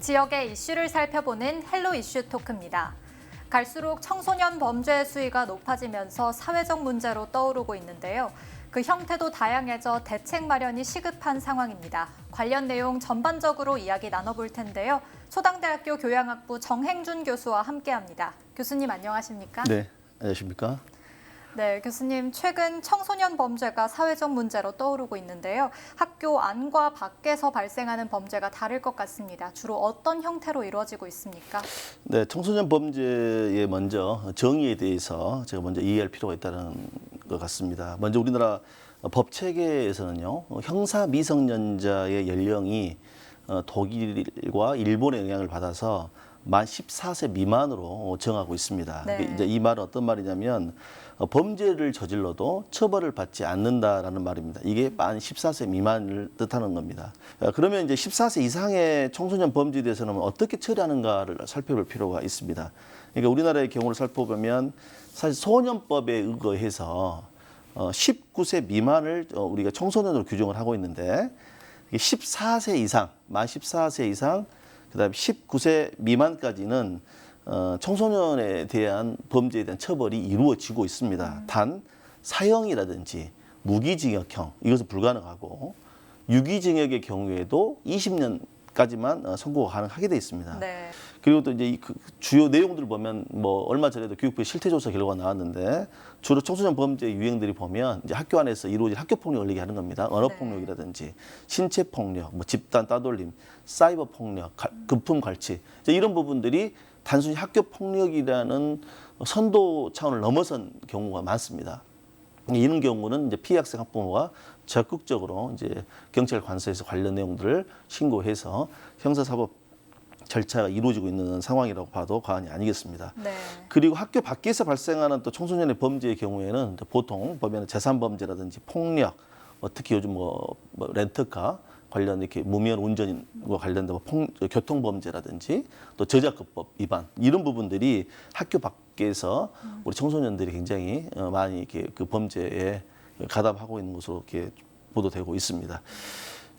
지역의 이슈를 살펴보는 헬로 이슈 토크입니다. 갈수록 청소년 범죄 수위가 높아지면서 사회적 문제로 떠오르고 있는데요. 그 형태도 다양해져 대책 마련이 시급한 상황입니다. 관련 내용 전반적으로 이야기 나눠볼 텐데요. 초당대학교 교양학부 정행준 교수와 함께합니다. 교수님 안녕하십니까? 네, 안녕하십니까? 네, 교수님, 최근 청소년 범죄가 사회적 문제로 떠오르고 있는데요. 학교 안과 밖에서 발생하는 범죄가 다를 것 같습니다. 주로 어떤 형태로 이루어지고 있습니까? 네, 청소년 범죄의 먼저 정의에 대해서 제가 먼저 이해할 필요가 있다는 것 같습니다. 먼저 우리나라 법 체계에서는요, 형사 미성년자의 연령이 독일과 일본의 영향을 받아서 만 14세 미만으로 정하고 있습니다. 네. 이제 이 말은 어떤 말이냐면 범죄를 저질러도 처벌을 받지 않는다라는 말입니다. 이게 만 14세 미만을 뜻하는 겁니다. 그러면 이제 14세 이상의 청소년 범죄에 대해서는 어떻게 처리하는가를 살펴볼 필요가 있습니다. 그러니까 우리나라의 경우를 살펴보면 사실 소년법에 의거해서 19세 미만을 우리가 청소년으로 규정을 하고 있는데 14세 이상, 만 14세 이상 그다음에 19세 미만까지는 청소년에 대한 범죄에 대한 처벌이 이루어지고 있습니다. 단 사형이라든지 무기징역형 이것은 불가능하고 유기징역의 경우에도 20년까지만 선고가 가능하게 돼 있습니다. 네. 그리고 또 이제 그 주요 내용들을 보면 뭐 얼마 전에도 교육부의 실태조사 결과가 나왔는데 주로 청소년 범죄 유형들이 보면 이제 학교 안에서 이루어진 학교 폭력을 얘기하는 겁니다. 언어 폭력이라든지 신체 폭력, 뭐 집단 따돌림, 사이버 폭력, 금품 갈취 이런 부분들이 단순히 학교 폭력이라는 선도 차원을 넘어선 경우가 많습니다. 이런 경우는 이제 피해 학생 학부모가 적극적으로 이제 경찰 관서에서 관련 내용들을 신고해서 형사사법 절차가 이루어지고 있는 상황이라고 봐도 과언이 아니겠습니다. 네. 그리고 학교 밖에서 발생하는 또 청소년의 범죄의 경우에는 보통 보면 재산 범죄라든지 폭력, 특히 요즘 뭐 렌터카 관련 이렇게 무미한 운전과 관련된 교통 범죄라든지 또 저작권법 위반 이런 부분들이 학교 밖에서 우리 청소년들이 굉장히 많이 이렇게 그 범죄에 가담하고 있는 것으로 이렇게 보도되고 있습니다.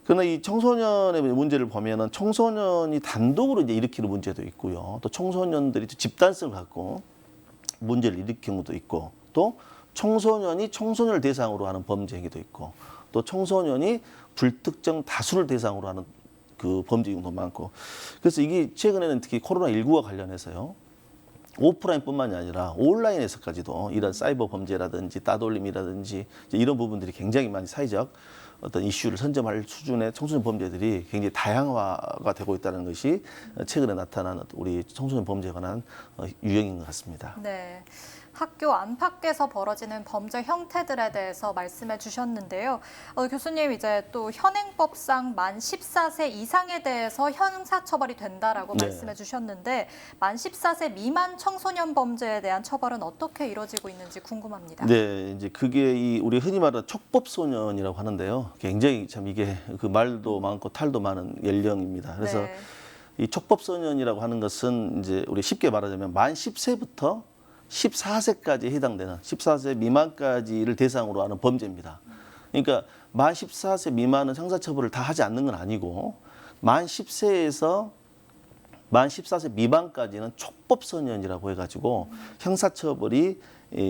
그러나 이 청소년의 문제를 보면은 청소년이 단독으로 이제 일으키는 문제도 있고요. 또 청소년들이 집단성을 갖고 문제를 일으키는 경우도 있고, 또 청소년이 청소년을 대상으로 하는 범죄 행위도 있고, 또 청소년이 불특정 다수를 대상으로 하는 그 범죄 행위도 많고, 그래서 이게 최근에는 특히 코로나19와 관련해서요. 오프라인뿐만이 아니라 온라인에서까지도 이런 사이버 범죄라든지 따돌림이라든지 이런 부분들이 굉장히 많이 사회적 어떤 이슈를 선점할 수준의 청소년 범죄들이 굉장히 다양화가 되고 있다는 것이 최근에 나타난 우리 청소년 범죄에 관한 유형인 것 같습니다. 네. 학교 안팎에서 벌어지는 범죄 형태들에 대해서 말씀해 주셨는데요. 교수님 이제 또 현행법상 만 14세 이상에 대해서 형사처벌이 된다라고 네. 말씀해 주셨는데 만 14세 미만 청소년 범죄에 대한 처벌은 어떻게 이루어지고 있는지 궁금합니다. 네, 이제 그게 우리 흔히 말하는 촉법소년이라고 하는데요. 굉장히 참 이게 그 말도 많고 탈도 많은 연령입니다. 그래서 네. 이 촉법소년이라고 하는 것은 이제 우리 쉽게 말하자면 만 10세부터 14세까지 해당되는 14세 미만까지를 대상으로 하는 범죄입니다. 그러니까 만 14세 미만은 형사처벌을 다 하지 않는 건 아니고 만 10세에서 만 14세 미만까지는 촉법소년이라고 해가지고 형사처벌이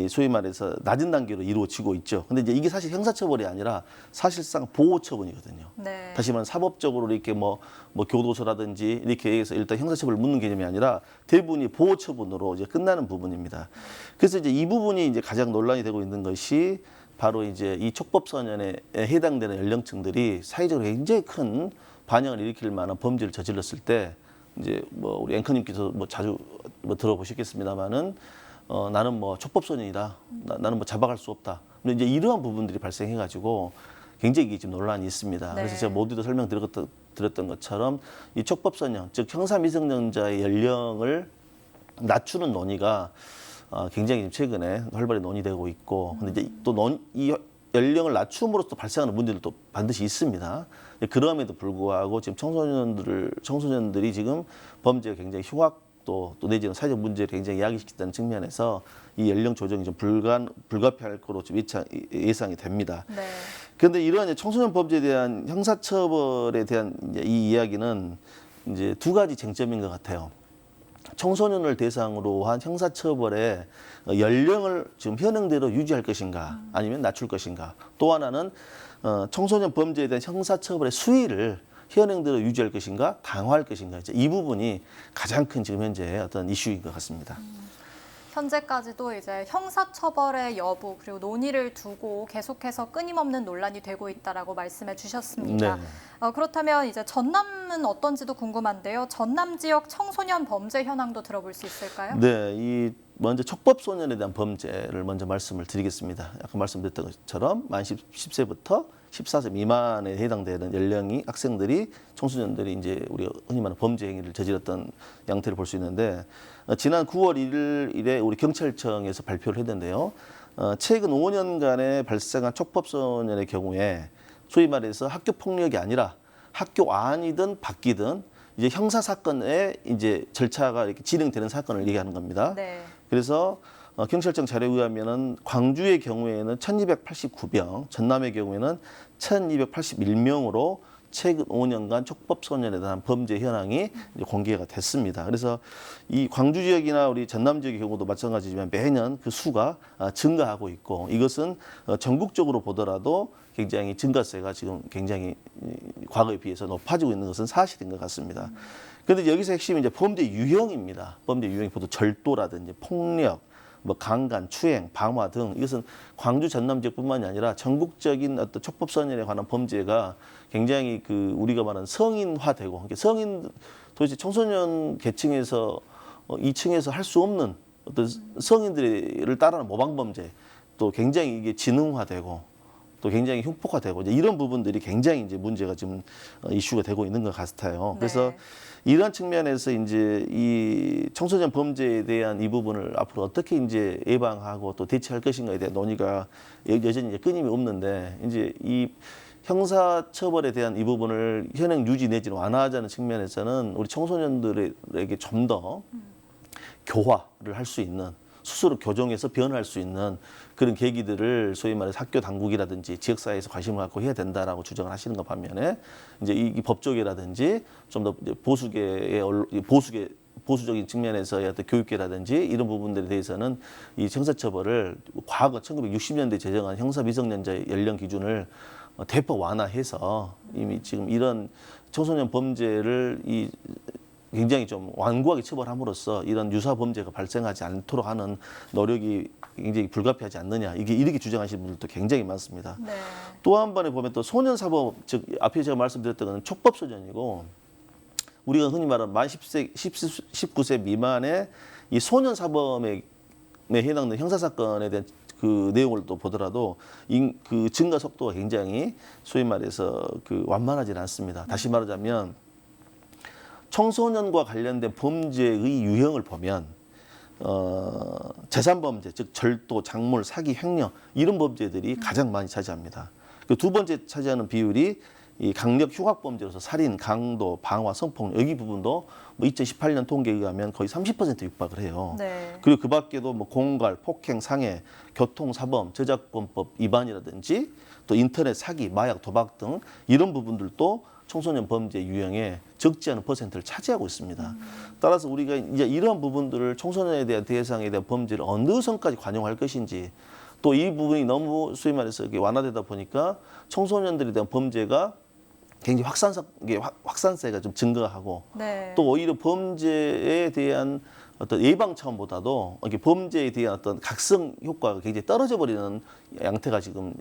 소위 말해서 낮은 단계로 이루어지고 있죠. 근데 이제 이게 사실 형사처벌이 아니라 사실상 보호처분이거든요. 네. 다시 말하면 사법적으로 이렇게 뭐 교도소라든지 이렇게 해서 일단 형사처벌을 묻는 개념이 아니라 대부분이 보호처분으로 이제 끝나는 부분입니다. 그래서 이제 이 부분이 이제 가장 논란이 되고 있는 것이 바로 이제 이 촉법소년에 해당되는 연령층들이 사회적으로 굉장히 큰 반향을 일으킬 만한 범죄를 저질렀을 때 이제 뭐 우리 앵커님께서 뭐 자주 들어보셨겠습니다만은 나는 뭐 촉법소년이다. 나는 뭐 잡아갈 수 없다. 근데 이제 이러한 부분들이 발생해가지고 굉장히 지금 논란이 있습니다. 네. 그래서 제가 모두도 설명드렸던 것처럼 이 촉법소년, 즉 형사 미성년자의 연령을 낮추는 논의가 굉장히 지금 최근에 활발히 논의되고 있고, 근데 이제 또 이 연령을 낮춤으로써 발생하는 문제들도 반드시 있습니다. 그럼에도 불구하고 지금 청소년들이 지금 범죄가 굉장히 흉악도 또 내지는 사회적 문제를 굉장히 야기시켰다는 측면에서 이 연령 조정이 좀 불가피할 거로 좀 예상이 됩니다. 네. 그런데 이러한 청소년 범죄에 대한 형사처벌에 대한 이 이야기는 이제 두 가지 쟁점인 것 같아요. 청소년을 대상으로 한 형사처벌의 연령을 지금 현행대로 유지할 것인가 아니면 낮출 것인가. 또 하나는 청소년 범죄에 대한 형사처벌의 수위를 현행대로 유지할 것인가 강화할 것인가. 이제 이 부분이 가장 큰 지금 현재 어떤 이슈인 것 같습니다. 현재까지도 이제 형사처벌의 여부 그리고 논의를 두고 계속해서 끊임없는 논란이 되고 있다라고 말씀해 주셨습니다. 네. 그렇다면 이제 전남은 어떤지도 궁금한데요. 전남 지역 청소년 범죄 현황도 들어볼 수 있을까요? 네, 먼저 촉법 소년에 대한 범죄를 먼저 말씀을 드리겠습니다. 아까 말씀드렸던 것처럼 만 10세부터 14세 미만에 해당되는 연령이 학생들이 청소년들이 이제 우리가 흔히 말하는 범죄 행위를 저질렀던 양태를 볼 수 있는데 지난 9월 1일에 우리 경찰청에서 발표를 했는데요. 최근 5년간에 발생한 촉법 소년의 경우에 소위 말해서 학교 폭력이 아니라 학교 안이든 밖이든 이제 형사 사건의 이제 절차가 이렇게 진행되는 사건을 얘기하는 겁니다. 네. 그래서 경찰청 자료에 의하면은 광주의 경우에는 1,289명, 전남의 경우에는 1,281명으로 최근 5년간 촉법 소년에 대한 범죄 현황이 이제 공개가 됐습니다. 그래서 이 광주 지역이나 우리 전남 지역의 경우도 마찬가지지만 매년 그 수가 증가하고 있고 이것은 전국적으로 보더라도 굉장히 증가세가 지금 굉장히 과거에 비해서 높아지고 있는 것은 사실인 것 같습니다. 그런데 여기서 핵심이 이제 범죄 유형입니다. 범죄 유형이 보통 절도라든지 폭력, 뭐 강간, 추행, 방화 등 이것은 광주 전남 지역뿐만이 아니라 전국적인 어떤 촉법 소년에 관한 범죄가 굉장히 우리가 말하는 성인화되고 그러니까 성인 도대체 청소년 계층에서 2층에서 할 수 없는 어떤 성인들을 따르는 모방 범죄 또 굉장히 이게 지능화되고 또 굉장히 흉폭화되고 이제 이런 부분들이 굉장히 이제 문제가 지금 이슈가 되고 있는 것 같아요. 그래서 네. 이런 측면에서 이제 이 청소년 범죄에 대한 이 부분을 앞으로 어떻게 이제 예방하고 또 대처할 것인가에 대한 논의가 여전히 이제 끊임이 없는데 이제 이 형사처벌에 대한 이 부분을 현행 유지 내지는 완화하자는 측면에서는 우리 청소년들에게 좀 더 교화를 할 수 있는 스스로 교정해서 변화할 수 있는 그런 계기들을 소위 말해서 학교 당국이라든지 지역사회에서 관심을 갖고 해야 된다라고 주장을 하시는 것 반면에 이제 이 법조계라든지 좀 더 보수적인 측면에서의 어떤 교육계라든지 이런 부분들에 대해서는 이 형사처벌을 과거 1960년대 제정한 형사미성년자 연령 기준을 대폭 완화해서 이미 지금 이런 청소년 범죄를 굉장히 좀 완고하게 처벌함으로써 이런 유사 범죄가 발생하지 않도록 하는 노력이 굉장히 불가피하지 않느냐 이렇게 주장하시는 분들도 굉장히 많습니다. 네. 또 한 번에 보면 또 소년사범 즉 앞에 제가 말씀드렸던 것은 촉법 소년이고 우리가 흔히 말하는 만 19세 미만의 이 소년사범에 해당되는 형사사건에 대한 그 내용을 또 보더라도 그 증가 속도가 굉장히 소위 말해서 완만하지는 않습니다. 다시 말하자면 청소년과 관련된 범죄의 유형을 보면 재산범죄, 즉 절도, 작물, 사기, 횡령 이런 범죄들이 가장 많이 차지합니다. 그 두 번째 차지하는 비율이 이 강력 흉악범죄로서 살인, 강도, 방화, 성폭력 여기 부분도 뭐 2018년 통계에 의하면 거의 30% 육박을 해요. 네. 그리고 그 밖에도 뭐 공갈, 폭행, 상해, 교통사범, 저작권법 위반이라든지 또 인터넷 사기, 마약, 도박 등 이런 부분들도 청소년 범죄 유형에 적지 않은 퍼센트를 차지하고 있습니다. 따라서 우리가 이제 이런 부분들을 청소년에 대한 대상에 대한 범죄를 어느 선까지 관용할 것인지 또 이 부분이 너무 소위 말해서 이렇게 완화되다 보니까 청소년들에 대한 범죄가 굉장히 확산세가 좀 증가하고 네. 또 오히려 범죄에 대한 어떤 예방 차원보다도 이렇게 범죄에 대한 어떤 각성 효과가 굉장히 떨어져 버리는 양태가 지금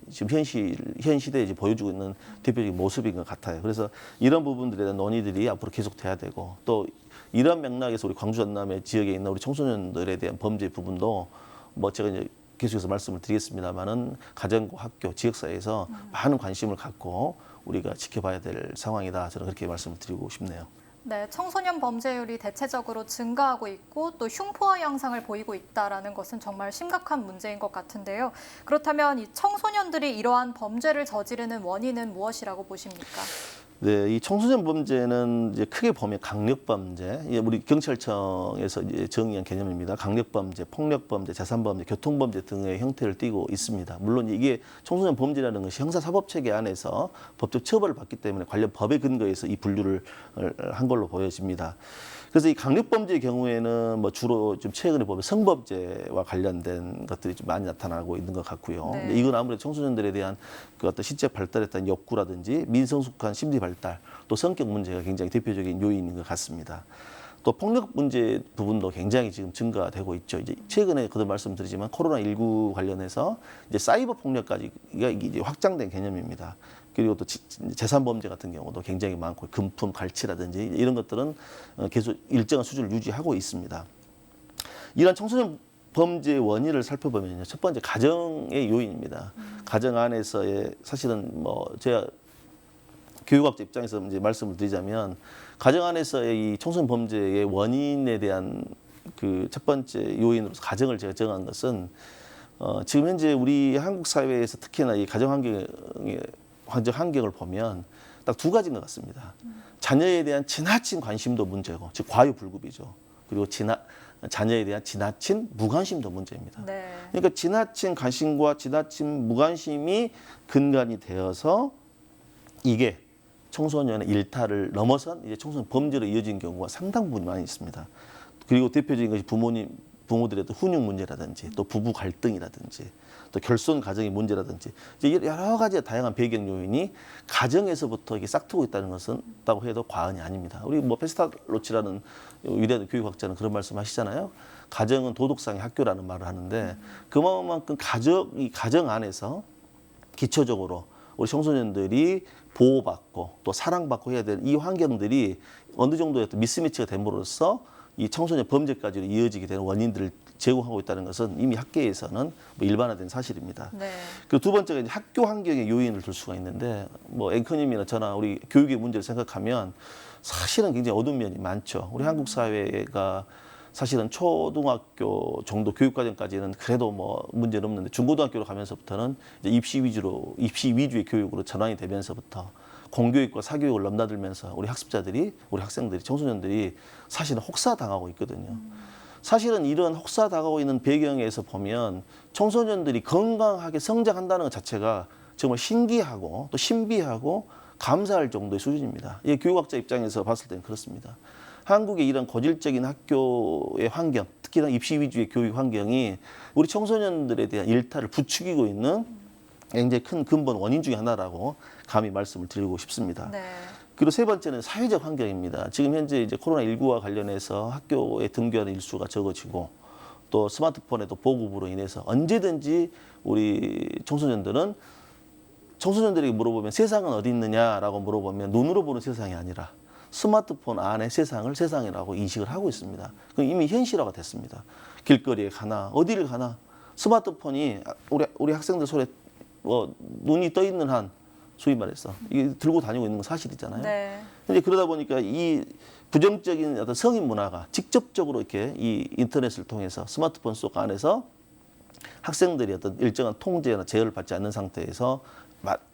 현 시대에 이제 보여주고 있는 대표적인 모습인 것 같아요. 그래서 이런 부분들에 대한 논의들이 앞으로 계속돼야 되고 또 이런 맥락에서 우리 광주 전남의 지역에 있는 우리 청소년들에 대한 범죄 부분도 뭐 제가 이제 계속해서 말씀을 드리겠습니다만은 가정과 학교, 지역사회에서 많은 관심을 갖고 우리가 지켜봐야 될 상황이다. 저는 그렇게 말씀을 드리고 싶네요. 네, 청소년 범죄율이 대체적으로 증가하고 있고 또 흉포화 양상을 보이고 있다는 것은 정말 심각한 문제인 것 같은데요. 그렇다면 이 청소년들이 이러한 범죄를 저지르는 원인은 무엇이라고 보십니까? 네, 이 청소년 범죄는 이제 크게 보면 강력 범죄, 이게 우리 경찰청에서 이제 정의한 개념입니다. 강력 범죄, 폭력 범죄, 재산 범죄, 교통 범죄 등의 형태를 띠고 있습니다. 물론 이게 청소년 범죄라는 것이 형사사법 체계 안에서 법적 처벌을 받기 때문에 관련 법에 근거해서 이 분류를 한 걸로 보여집니다. 그래서 이 강력 범죄의 경우에는 뭐 주로 좀 최근에 보면 성범죄와 관련된 것들이 좀 많이 나타나고 있는 것 같고요. 네. 근데 이건 아무래도 청소년들에 대한 그 어떤 시적 발달했던 욕구라든지 민성숙한 심리 발달, 또 성격 문제가 굉장히 대표적인 요인인 것 같습니다. 또 폭력 문제 부분도 굉장히 지금 증가되고 있죠. 이제 최근에 그도 말씀드리지만 코로나19 관련해서 이제 사이버 폭력까지가 이제 확장된 개념입니다. 그리고 또 재산 범죄 같은 경우도 굉장히 많고 금품 갈취라든지 이런 것들은 계속 일정한 수준을 유지하고 있습니다. 이러한 청소년 범죄의 원인을 살펴보면요, 첫 번째 가정의 요인입니다. 가정 안에서의 사실은 뭐 제가 교육학자 입장에서 이제 말씀을 드리자면 가정 안에서의 이 청소년 범죄의 원인에 대한 그 첫 번째 요인으로서 가정을 제가 정한 것은 지금 현재 우리 한국 사회에서 특히나 이 가정 환경을 보면 딱 두 가지인 것 같습니다. 자녀에 대한 지나친 관심도 문제고, 즉 과유불급이죠. 그리고 자녀에 대한 지나친 무관심도 문제입니다. 네. 그러니까 지나친 관심과 지나친 무관심이 근간이 되어서 이게 청소년의 일탈을 넘어선 이제 청소년 범죄로 이어진 경우가 상당 부분 많이 있습니다. 그리고 대표적인 것이 부모들의 훈육 문제라든지 또 부부 갈등이라든지 또 결손 가정의 문제라든지 이제 여러 가지 다양한 배경 요인이 가정에서부터 이게 싹트고 있다는 것은 있다고 해도 과언이 아닙니다. 우리 뭐 페스탈로치라는 위대한 교육학자는 그런 말씀하시잖아요. 가정은 도덕상의 학교라는 말을 하는데 그만큼 이 가정 안에서 기초적으로 우리 청소년들이 보호받고 또 사랑받고 해야 되는 이 환경들이 어느 정도의 미스매치가 됨으로써 이 청소년 범죄까지 이어지게 되는 원인들을 제공하고 있다는 것은 이미 학계에서는 뭐 일반화된 사실입니다. 네. 그 두 번째가 이제 학교 환경의 요인을 들 수가 있는데 뭐 앵커님이나 저나 우리 교육의 문제를 생각하면 사실은 굉장히 어두운 면이 많죠. 우리 한국 사회가 사실은 초등학교 정도 교육과정까지는 그래도 뭐 문제는 없는데 중고등학교로 가면서부터는 이제 입시 위주의 교육으로 전환이 되면서부터 공교육과 사교육을 넘나들면서 우리 학생들이, 청소년들이 사실은 혹사당하고 있거든요. 사실은 이런 혹사당하고 있는 배경에서 보면 청소년들이 건강하게 성장한다는 것 자체가 정말 신기하고 또 신비하고 감사할 정도의 수준입니다. 이게 교육학자 입장에서 봤을 때는 그렇습니다. 한국의 이런 고질적인 학교의 환경, 특히나 입시 위주의 교육 환경이 우리 청소년들에 대한 일탈을 부추기고 있는 굉장히 큰 근본 원인 중에 하나라고 감히 말씀을 드리고 싶습니다. 네. 그리고 세 번째는 사회적 환경입니다. 지금 현재 이제 코로나19와 관련해서 학교에 등교하는 일수가 적어지고 또 스마트폰에도 보급으로 인해서 언제든지 우리 청소년들에게 물어보면 세상은 어디 있느냐라고 물어보면 눈으로 보는 세상이 아니라 스마트폰 안에 세상을 세상이라고 인식을 하고 있습니다. 그럼 이미 현실화가 됐습니다. 길거리에 가나 어디를 가나 스마트폰이 우리 학생들 손에 눈이 떠 있는 한 소위 말해서 이게 들고 다니고 있는 건 사실이잖아요. 네. 근데 그러다 보니까 이 부정적인 어떤 성인 문화가 직접적으로 이렇게 이 인터넷을 통해서 스마트폰 속 안에서 학생들이 어떤 일정한 통제나 제어를 받지 않는 상태에서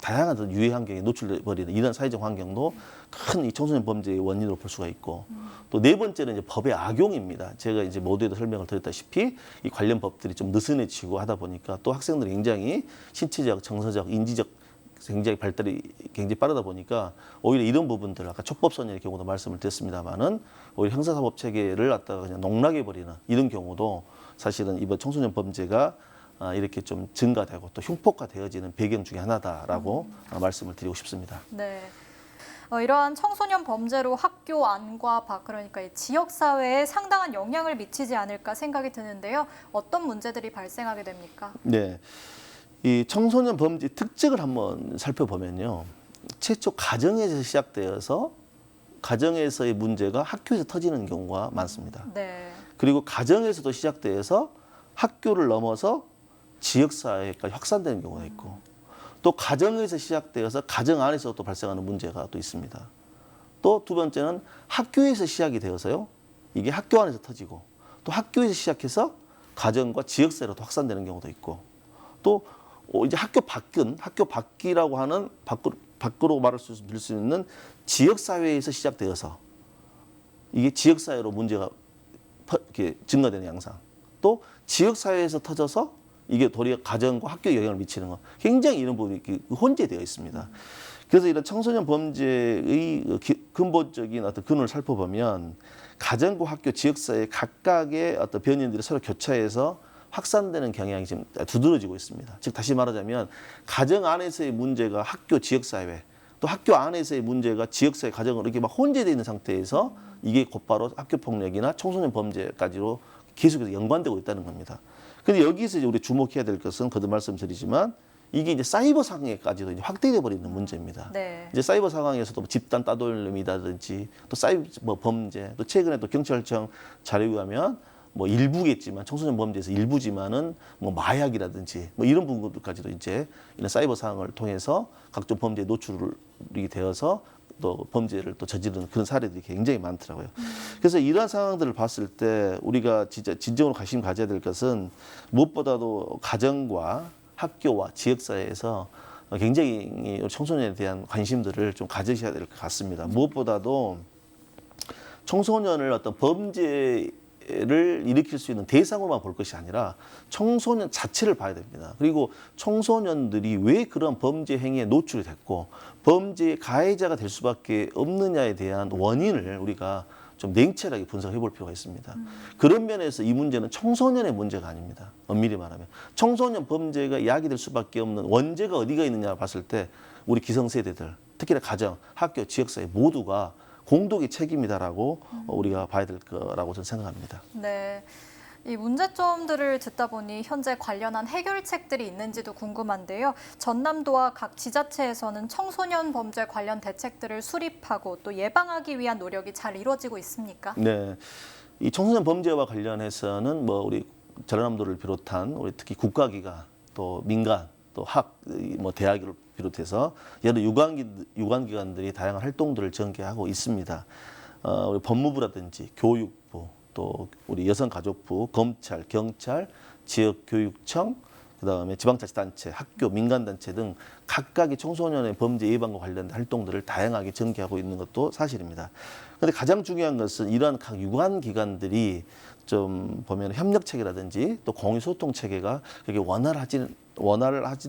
다양한 어떤 유해 환경에 노출돼 버리는 이런 사회적 환경도 큰 이 청소년 범죄의 원인으로 볼 수가 있고 또 네 번째는 이제 법의 악용입니다. 제가 이제 모두에도 설명을 드렸다시피 이 관련 법들이 좀 느슨해지고 하다 보니까 또 학생들이 굉장히 신체적, 정서적, 인지적 굉장히 발달이 굉장히 빠르다 보니까 오히려 이런 부분들 아까 촉법소년의 경우도 말씀을 드렸습니다만은 오히려 형사사법 체계를 갖다가 그냥 농락해 버리는 이런 경우도 사실은 이번 청소년 범죄가 이렇게 좀 증가되고 또 흉폭화되어지는 배경 중에 하나다라고 말씀을 드리고 싶습니다. 네. 이러한 청소년 범죄로 학교 안과 밖, 그러니까 이 지역 사회에 상당한 영향을 미치지 않을까 생각이 드는데요. 어떤 문제들이 발생하게 됩니까? 네. 이 청소년 범죄 특징을 한번 살펴보면요. 최초 가정에서 시작되어서 가정에서의 문제가 학교에서 터지는 경우가 많습니다. 네. 그리고 가정에서도 시작되어서 학교를 넘어서 지역사회까지 확산되는 경우가 있고 또 가정에서 시작되어서 가정 안에서 또 발생하는 문제가 또 있습니다. 또 두 번째는 학교에서 시작이 되어서요. 이게 학교 안에서 터지고 또 학교에서 시작해서 가정과 지역사회로 또 확산되는 경우도 있고 또 이제 학교 밖이라고 하는 밖으로 말할 수 빌 수 있는 지역 사회에서 시작되어서 이게 지역 사회로 문제가 이렇게 증가되는 양상. 또 지역 사회에서 터져서 이게 도리어 가정과 학교에 영향을 미치는 거. 굉장히 이런 부분이 혼재되어 있습니다. 그래서 이런 청소년 범죄의 근본적인 어떤 근원을 살펴보면 가정과 학교, 지역사회 각각의 어떤 변인들이 서로 교차해서 확산되는 경향이 지금 두드러지고 있습니다. 즉 다시 말하자면 가정 안에서의 문제가 학교, 지역사회, 또 학교 안에서의 문제가 지역사회, 가정으로 이렇게 막 혼재되어 있는 상태에서 이게 곧바로 학교 폭력이나 청소년 범죄까지로 계속해서 연관되고 있다는 겁니다. 근데 여기서 이제 우리 주목해야 될 것은 거듭 말씀드리지만 이게 이제 사이버 상황에까지도 이제 확대돼 버리는 문제입니다. 네. 이제 사이버 상황에서도 집단 따돌림이라든지 또 사이버 범죄, 또 최근에 또 경찰청 자료에 의하면 뭐 일부겠지만 청소년 범죄에서 일부지만은 뭐 마약이라든지 뭐 이런 부분들까지도 이제 이런 사이버 상황을 통해서 각종 범죄에 노출이 되어서 또 범죄를 또 저지르는 그런 사례들이 굉장히 많더라고요. 그래서 이러한 상황들을 봤을 때 우리가 진짜 진정으로 관심 가져야 될 것은 무엇보다도 가정과 학교와 지역사회에서 굉장히 청소년에 대한 관심들을 좀 가지셔야 될 것 같습니다. 무엇보다도 청소년을 어떤 범죄를 일으킬 수 있는 대상으로만 볼 것이 아니라 청소년 자체를 봐야 됩니다. 그리고 청소년들이 왜 그런 범죄 행위에 노출이 됐고 범죄의 가해자가 될 수밖에 없느냐에 대한 원인을 우리가 좀 냉철하게 분석해 볼 필요가 있습니다. 그런 면에서 이 문제는 청소년의 문제가 아닙니다. 엄밀히 말하면. 청소년 범죄가 야기될 수밖에 없는 원죄가 어디가 있느냐 봤을 때 우리 기성세대들, 특히나 가정, 학교, 지역사회 모두가 공동의 책임이다라고 우리가 봐야 될 거라고 저는 생각합니다. 네. 이 문제점들을 듣다 보니 현재 관련한 해결책들이 있는지도 궁금한데요. 전남도와 각 지자체에서는 청소년 범죄 관련 대책들을 수립하고 또 예방하기 위한 노력이 잘 이루어지고 있습니까? 네, 이 청소년 범죄와 관련해서는 뭐 우리 전남도를 비롯한 우리 특히 국가기관 또 민간 또 뭐 대학을 비롯해서 여러 유관기관들이 다양한 활동들을 전개하고 있습니다. 우리 법무부라든지 교육부 또 우리 여성가족부, 검찰, 경찰, 지역교육청, 그다음에 지방자치단체, 학교, 민간단체 등 각각의 청소년의 범죄 예방과 관련된 활동들을 다양하게 전개하고 있는 것도 사실입니다. 그런데 가장 중요한 것은 이러한 각 유관기관들이 좀 보면 협력 체계라든지 또 공유 소통 체계가 그렇게 원활하지는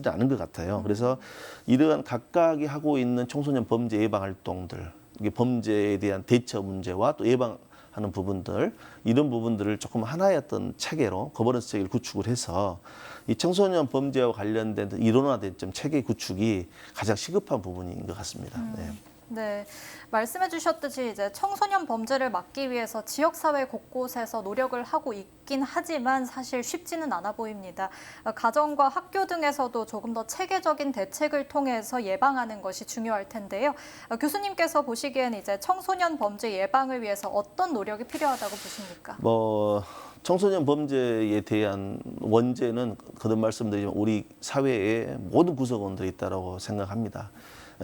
않은 것 같아요. 그래서 이러한 각각이 하고 있는 청소년 범죄 예방 활동들, 이게 범죄에 대한 대처 문제와 또 예방하는 부분들, 이런 부분들을 조금 하나의 어떤 체계로 거버넌스 체계를 구축을 해서 이 청소년 범죄와 관련된 이론화된 좀 체계 구축이 가장 시급한 부분인 것 같습니다. 네. 네, 말씀해 주셨듯이 이제 청소년 범죄를 막기 위해서 지역사회 곳곳에서 노력을 하고 있긴 하지만 사실 쉽지는 않아 보입니다. 가정과 학교 등에서도 조금 더 체계적인 대책을 통해서 예방하는 것이 중요할 텐데요. 교수님께서 보시기엔 이제 청소년 범죄 예방을 위해서 어떤 노력이 필요하다고 보십니까? 청소년 범죄에 대한 원죄는 거듭 말씀드리지만 우리 사회의 모든 구성원들이 있다고 생각합니다.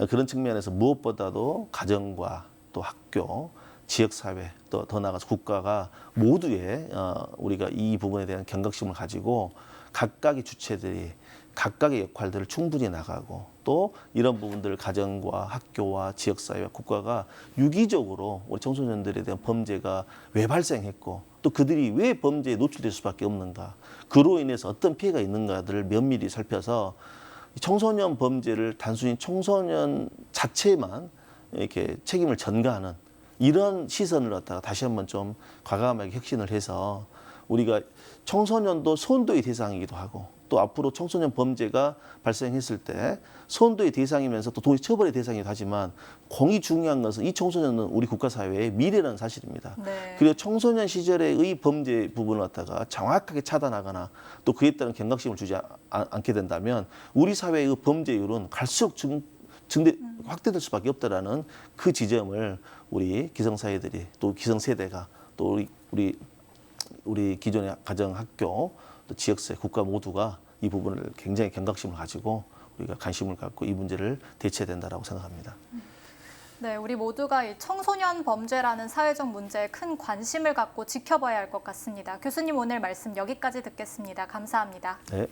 그런 측면에서 무엇보다도 가정과 또 학교, 지역사회, 또 더 나아가서 국가가 모두의 우리가 이 부분에 대한 경각심을 가지고 각각의 주체들이 각각의 역할들을 충분히 나가고 또 이런 부분들을 가정과 학교와 지역사회와 국가가 유기적으로 우리 청소년들에 대한 범죄가 왜 발생했고 또 그들이 왜 범죄에 노출될 수밖에 없는가, 그로 인해서 어떤 피해가 있는가들을 면밀히 살펴서 청소년 범죄를 단순히 청소년 자체만 이렇게 책임을 전가하는 이런 시선을 갖다가 다시 한번 좀 과감하게 혁신을 해서 우리가 청소년도 소원도의 대상이기도 하고 또 앞으로 청소년 범죄가 발생했을 때 소원도의 대상이면서 또 동시 처벌의 대상이기도 하지만 공이 중요한 것은 이 청소년은 우리 국가사회의 미래라는 사실입니다. 네. 그리고 청소년 시절의 범죄 부분을 갖다가 정확하게 차단하거나 또 그에 따른 경각심을 주지 않게 된다면 우리 사회의 범죄율은 갈수록 확대될 수밖에 없다라는 그 지점을 우리 기성사회들이 또 기성세대가 또 우리 기존의 가정, 학교, 또 지역사회, 국가 모두가 이 부분을 굉장히 경각심을 가지고 우리가 관심을 갖고 이 문제를 대처해야 된다고 생각합니다. 네, 우리 모두가 이 청소년 범죄라는 사회적 문제에 큰 관심을 갖고 지켜봐야 할 것 같습니다. 교수님 오늘 말씀 여기까지 듣겠습니다. 감사합니다. 네.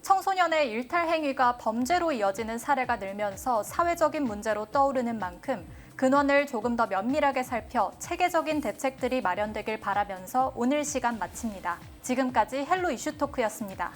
청소년의 일탈 행위가 범죄로 이어지는 사례가 늘면서 사회적인 문제로 떠오르는 만큼 근원을 조금 더 면밀하게 살펴 체계적인 대책들이 마련되길 바라면서 오늘 시간 마칩니다. 지금까지 헬로 이슈 토크였습니다.